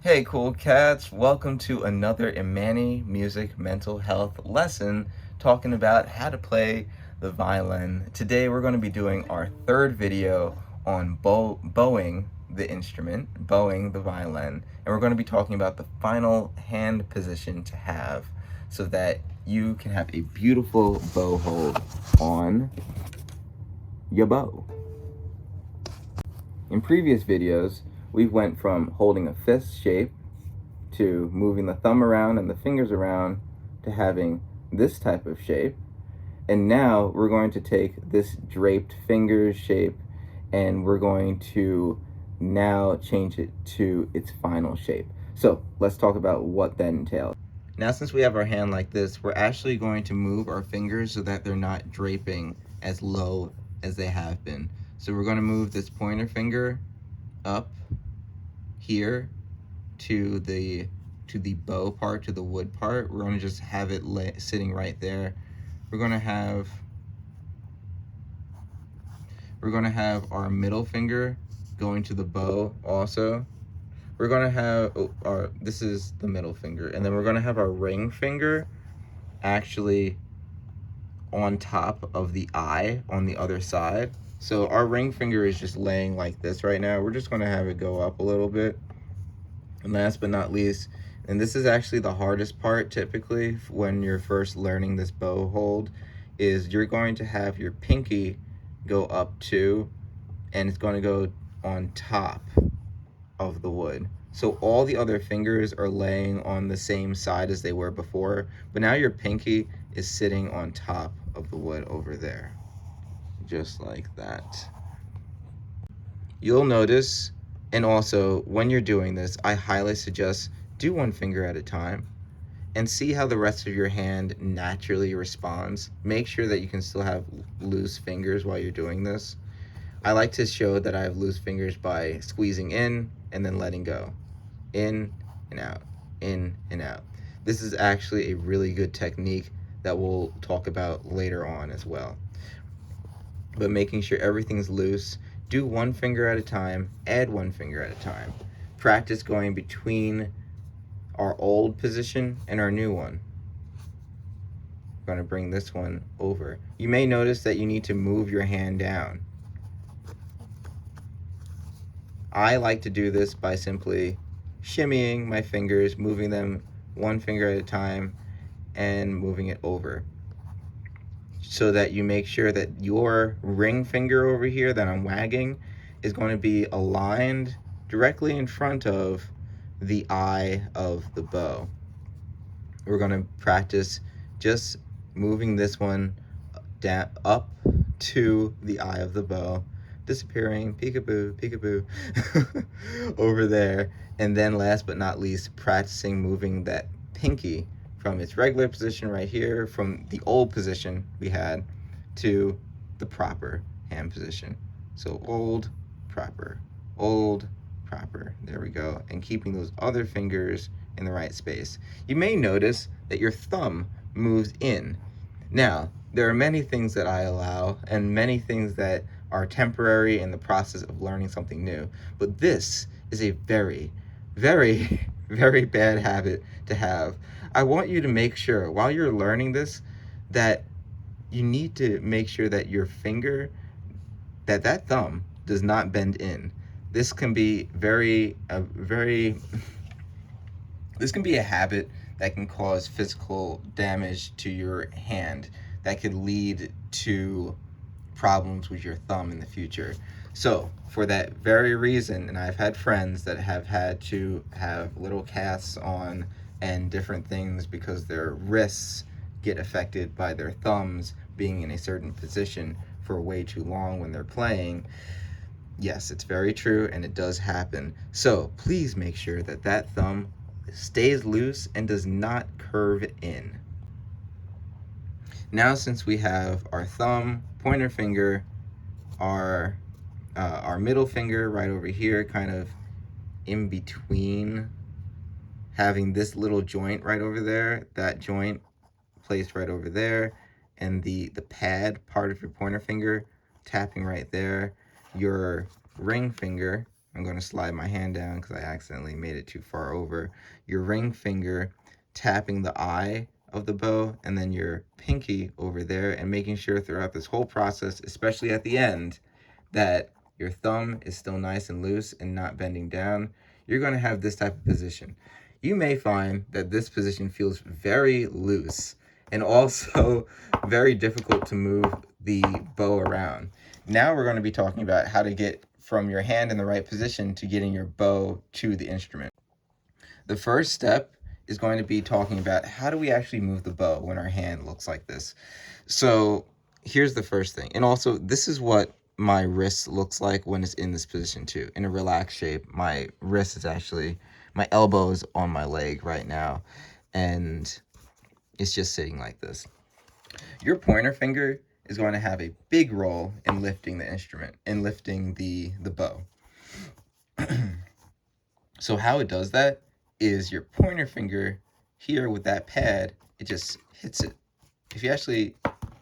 Hey cool cats, welcome to another Imanni music mental health lesson talking about how to play the violin. Today we're going to be doing our third video on bowing the instrument, bowing the violin, and we're going to be talking about the final hand position to have so that you can have a beautiful bow hold on your bow. In previous videos, we went from holding a fist shape to moving the thumb around and the fingers around to having this type of shape. And now we're going to take this draped fingers shape and we're going to now change it to its final shape. So let's talk about what that entails. Now, since we have our hand like this, we're actually going to move our fingers so that they're not draping as low as they have been. So we're going to move this pointer finger up here to the bow part, to the wood part. We're going to just have it sitting right there. We're going to have our middle finger going to the bow also. We're going to have this is the middle finger, and then we're going to have our ring finger actually on top of the eye on the other side. So our ring finger is just laying like this right now. We're just going to have it go up a little bit. And last but not least, and this is actually the hardest part typically when you're first learning this bow hold, is you're going to have your pinky go up too, and it's going to go on top of the wood. So all the other fingers are laying on the same side as they were before, but now your pinky is sitting on top of the wood over there, just like that. You'll notice, and also when you're doing this, I highly suggest do one finger at a time and see how the rest of your hand naturally responds. Make sure that you can still have loose fingers while you're doing this. I like to show that I have loose fingers by squeezing in and then letting go. In and out, in and out. This is actually a really good technique that we'll talk about later on as well. But making sure everything's loose, do one finger at a time, add one finger at a time. Practice going between our old position and our new one. I'm going to bring this one over. You may notice that you need to move your hand down. I like to do this by simply shimmying my fingers, moving them one finger at a time and moving it over, so that you make sure that your ring finger over here that I'm wagging is going to be aligned directly in front of the eye of the bow. We're going to practice just moving this one down up to the eye of the bow, disappearing, peekaboo, peekaboo, over there. And then last but not least, practicing moving that pinky from its regular position right here, from the old position we had, to the proper hand position. So old, proper, old, proper. There we go. And keeping those other fingers in the right space. You may notice that your thumb moves in. Now, there are many things that I allow and many things that are temporary in the process of learning something new. But this is a very, very, very bad habit to have. I want you to make sure while you're learning this that you need to make sure that your finger, that thumb does not bend in. This can be this can be a habit that can cause physical damage to your hand, that could lead to problems with your thumb in the future. So for that very reason, and I've had friends that have had to have little casts on and different things because their wrists get affected by their thumbs being in a certain position for way too long when they're playing. Yes, it's very true, and it does happen. So please make sure that that thumb stays loose and does not curve in. Now, since we have our thumb, pointer finger, our middle finger right over here, kind of in between, having this little joint right over there, that joint placed right over there, and the pad part of your pointer finger tapping right there, your ring finger, I'm going to slide my hand down because I accidentally made it too far over. Your ring finger tapping the eye of the bow, and then your pinky over there, and making sure throughout this whole process, especially at the end, that your thumb is still nice and loose and not bending down. You're going to have this type of position. You may find that this position feels very loose and also very difficult to move the bow around. Now we're going to be talking about how to get from your hand in the right position to getting your bow to the instrument. The first step is going to be talking about how do we actually move the bow when our hand looks like this. So here's the first thing. And also, this is what my wrist looks like when it's in this position too. In a relaxed shape, my wrist is actually, my elbow is on my leg right now, and it's just sitting like this. Your pointer finger is going to have a big role in lifting the instrument, in lifting the bow. So how it does that is your pointer finger here with that pad, it just hits it. If you actually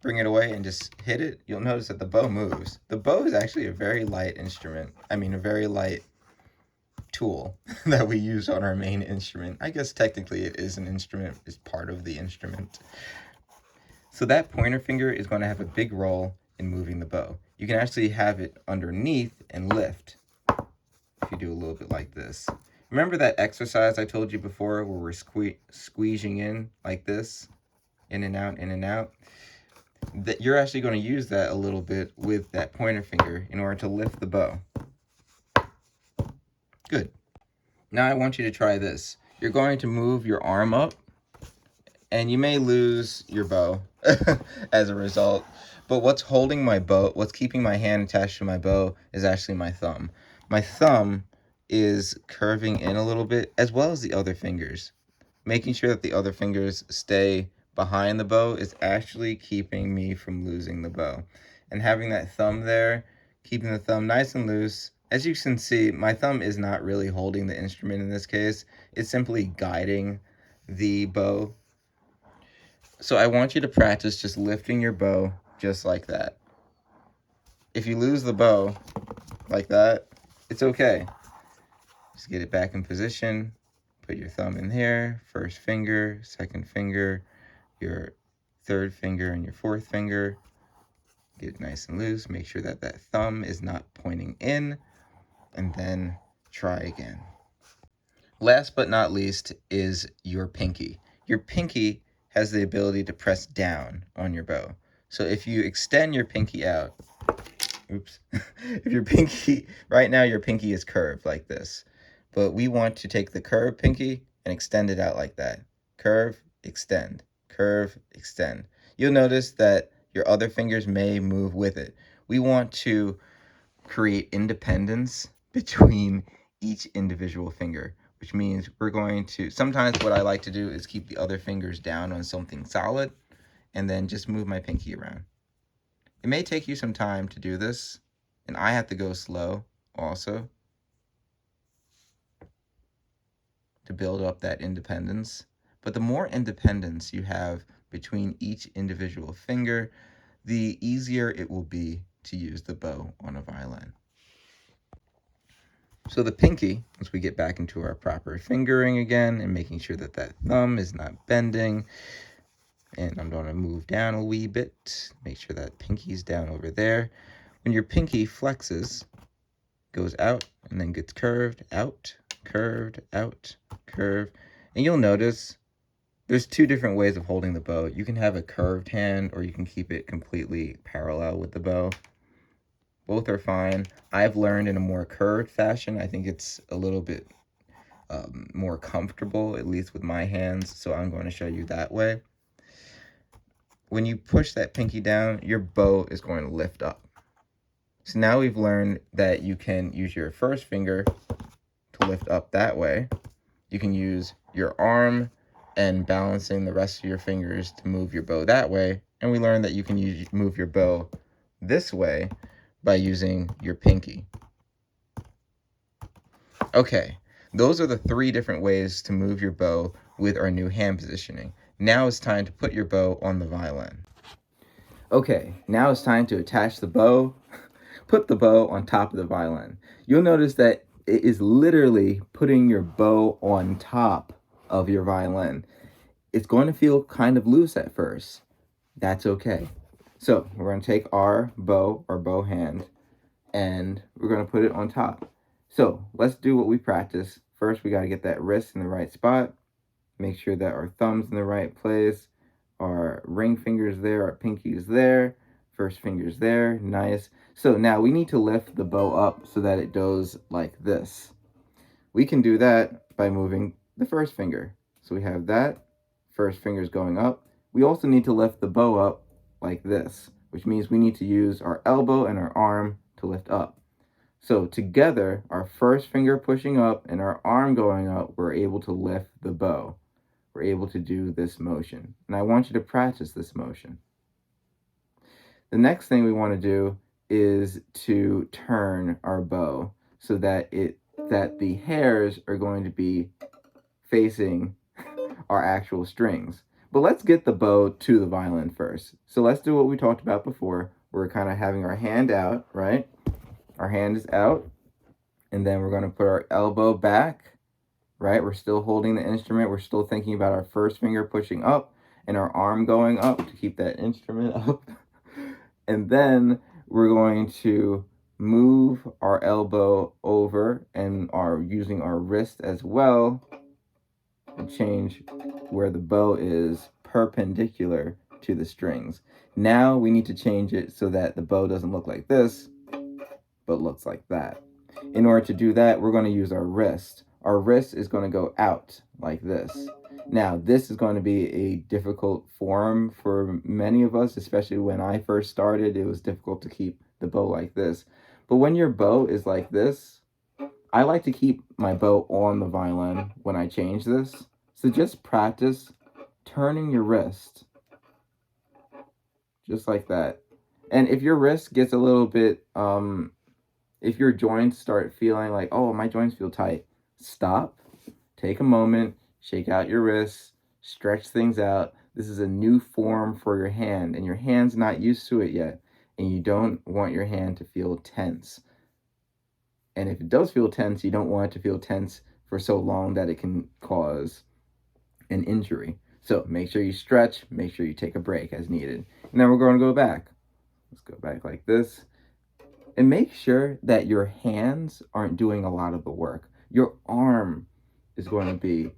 bring it away and just hit it, you'll notice that the bow moves. The bow is actually a very light instrument. I mean, a very light tool that we use on our main instrument. I guess technically it is an instrument, it's part of the instrument. So that pointer finger is going to have a big role in moving the bow. You can actually have it underneath and lift if you do a little bit like this. Remember that exercise I told you before where we're squeezing in like this, in and out, in and out? That you're actually going to use that a little bit with that pointer finger in order to lift the bow. Good. Now I want you to try this. You're going to move your arm up, and you may lose your bow as a result. But what's holding my bow, what's keeping my hand attached to my bow is actually my thumb. My thumb is curving in a little bit, as well as the other fingers. Making sure that the other fingers stay behind the bow is actually keeping me from losing the bow. And having that thumb there, keeping the thumb nice and loose. As you can see, my thumb is not really holding the instrument in this case. It's simply guiding the bow. So I want you to practice just lifting your bow just like that. If you lose the bow like that, it's okay. Just get it back in position. Put your thumb in here, first finger, second finger, your third finger, and your fourth finger. Get it nice and loose. Make sure that that thumb is not pointing in, and then try again. Last but not least is your pinky. Your pinky has the ability to press down on your bow. So if you extend your pinky out, oops, if your pinky, right now your pinky is curved like this, but we want to take the curved pinky and extend it out like that. Curve, extend, curve, extend. You'll notice that your other fingers may move with it. We want to create independence between each individual finger, which means we're going to, sometimes what I like to do is keep the other fingers down on something solid and then just move my pinky around. It may take you some time to do this, and I have to go slow also to build up that independence. But the more independence you have between each individual finger, the easier it will be to use the bow on a violin. So the pinky, as we get back into our proper fingering again and making sure that that thumb is not bending, and I'm going to move down a wee bit, make sure that pinky's down over there. When your pinky flexes, goes out and then gets curved, out, curved, out, curved. And you'll notice there's two different ways of holding the bow. You can have a curved hand or you can keep it completely parallel with the bow. Both are fine. I've learned in a more curved fashion. I think it's a little bit more comfortable, at least with my hands. So I'm going to show you that way. When you push that pinky down, your bow is going to lift up. So now we've learned that you can use your first finger to lift up that way. You can use your arm and balancing the rest of your fingers to move your bow that way. And we learned that you can move your bow this way by using your pinky. Okay, those are the three different ways to move your bow with our new hand positioning. Now it's time to put your bow on the violin. Okay, now it's time to attach the bow, put the bow on top of the violin. You'll notice that it is literally putting your bow on top of your violin. It's going to feel kind of loose at first. That's okay. So we're going to take our bow hand, and we're going to put it on top. So let's do what we practice. First, we got to get that wrist in the right spot. Make sure that our thumb's in the right place. Our ring finger's there, our pinky's there, first finger's there. Nice. So now we need to lift the bow up so that it goes like this. We can do that by moving the first finger. So we have that. First finger's going up. We also need to lift the bow up like this, which means we need to use our elbow and our arm to lift up. So together, our first finger pushing up and our arm going up, we're able to lift the bow. We're able to do this motion. And I want you to practice this motion. The next thing we want to do is to turn our bow so that the hairs are going to be facing our actual strings. But let's get the bow to the violin first. So let's do what we talked about before. We're kind of having our hand out, right? Our hand is out. And then we're going to put our elbow back, right? We're still holding the instrument. We're still thinking about our first finger pushing up and our arm going up to keep that instrument up. And then we're going to move our elbow over and are using our wrist as well and change where the bow is perpendicular to the strings. Now we need to change it so that the bow doesn't look like this, but looks like that. In order to do that, we're going to use our wrist. Our wrist is going to go out like this. Now, this is going to be a difficult form for many of us, especially when I first started. It was difficult to keep the bow like this. But when your bow is like this, I like to keep my bow on the violin when I change this. So just practice turning your wrist just like that. And if your wrist gets a little bit, if your joints start feeling like, oh, my joints feel tight, stop, take a moment, shake out your wrists, stretch things out. This is a new form for your hand, and your hand's not used to it yet, and you don't want your hand to feel tense. And if it does feel tense, you don't want it to feel tense for so long that it can cause an injury. So make sure you stretch, make sure you take a break as needed. And then we're going to go back. Let's go back like this. And make sure that your hands aren't doing a lot of the work. Your arm is going to be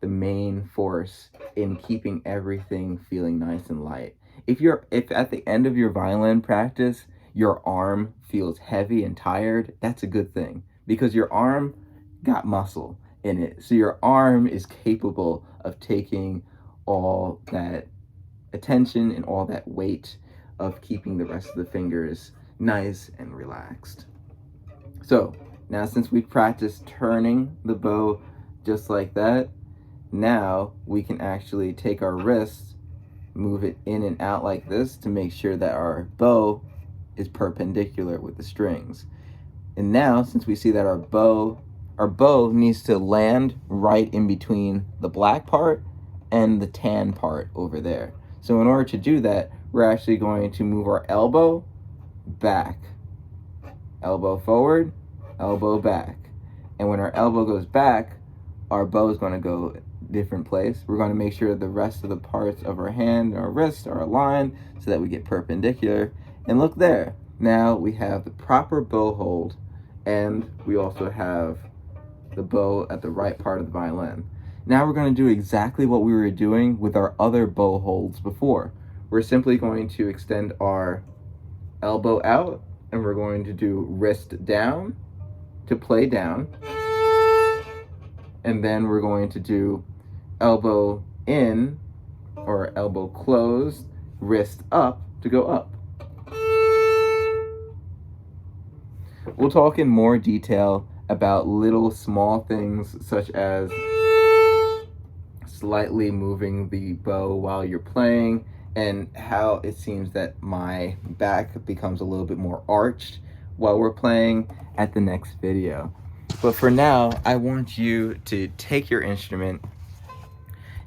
the main force in keeping everything feeling nice and light. If at the end of your violin practice, your arm feels heavy and tired, that's a good thing because your arm got muscle in it. So your arm is capable of taking all that attention and all that weight of keeping the rest of the fingers nice and relaxed. So now since we practiced turning the bow just like that, now we can actually take our wrist, move it in and out like this to make sure that our bow is perpendicular with the strings. And now since we see that our bow needs to land right in between the black part and the tan part over there. So in order to do that, we're actually going to move our elbow back, elbow forward, elbow back. And when our elbow goes back, our bow is going to go different place. We're going to make sure the rest of the parts of our hand and our wrist are aligned so that we get perpendicular. And look there. Now we have the proper bow hold, and we also have the bow at the right part of the violin. Now we're going to do exactly what we were doing with our other bow holds before. We're simply going to extend our elbow out, and we're going to do wrist down to play down. And then we're going to do elbow in or elbow closed, wrist up to go up. We'll talk in more detail about little small things such as slightly moving the bow while you're playing and how it seems that my back becomes a little bit more arched while we're playing at the next video. But for now, I want you to take your instrument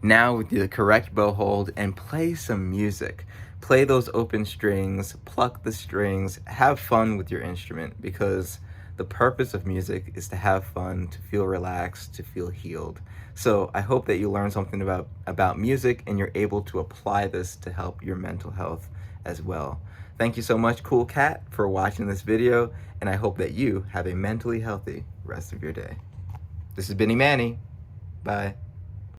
now with the correct bow hold and play some music. Play those open strings, pluck the strings, have fun with your instrument because The purpose of music is to have fun, to feel relaxed, to feel healed. So I hope that you learn something about music and you're able to apply this to help your mental health as well. Thank you so much, Cool Cat, for watching this video, and I hope that you have a mentally healthy rest of your day. This has been Imanni. Bye.